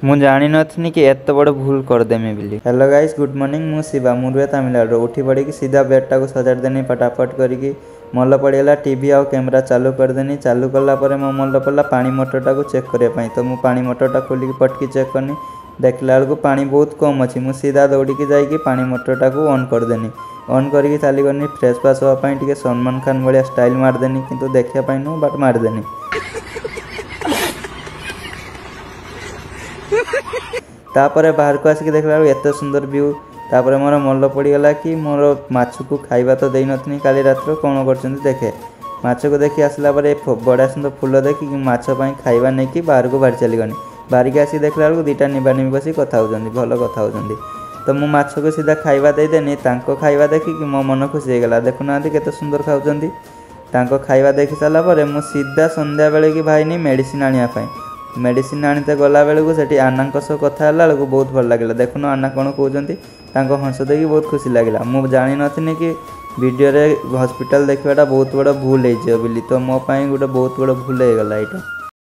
ମୁଁ ଜାଣିନଥିଲି कि एत बड़ भूल करदेमी बोली। Hello guys, good morning. मु शिवा मुरुए तमिलनाडु। उठी पड़ी सीधा बेडटा को सजाड़देनी फटाफट करके। मन पड़गला टीवी आउ कैमेरा चालू करदेनी। चालू कलापर मो मन पड़ा पानी मोटरटा को चेक करने। तो मुझे पानी मोटरटा खोलिक पटकी चेक करनी। देखला बेलू पानी बहुत कम अच्छी। मुझे सीधा दौड़िकी जाकि पानी मोटरटा को ऑन करदेनी। ऑन करके चलीगनी फ्रेश फ्राश हाँपाई सलमान खान भाया स्टाइल मारदेनी, किंतु देखापी नुह बट मारदेनी। तापर बाहर को आसिक देखला एत सुंदर व्यू। तापर मोर मन पड़गला कि मोर माछ को खाइबा तो दे नी काली रात कौन कर देखे। माछ को देखी आसला बड़ा सुंदर फूल देखी माछपाई खाइबा नहीं कि बाहर को बाहर चलीगनी। बाहर की आसी देखला बेलू दुईटा निबानी बस कथा भल कथा होती। तो मु माछ को सीधा खाइबा देदेनी। खाइबा देखिकी मो मन खुशी होगला। देखुना केते सुंदर खाऊँ। खाइबा देखी सारापर मु सीधा संध्या बेले कि भाईनी मेडिसिन आने मेडिसिन आनीते गला बेलू से आना सह कथा बेलू बहुत भल लगे। देखुन आना कौन कहते हंस देखिए बहुत खुशी लगे। मुझे जानी नी कि वीडियो रे हॉस्पिटल देखा बहुत बड़ा भूल हो। तो मोपाई गोटे बहुत बड़ा भूल हो गला।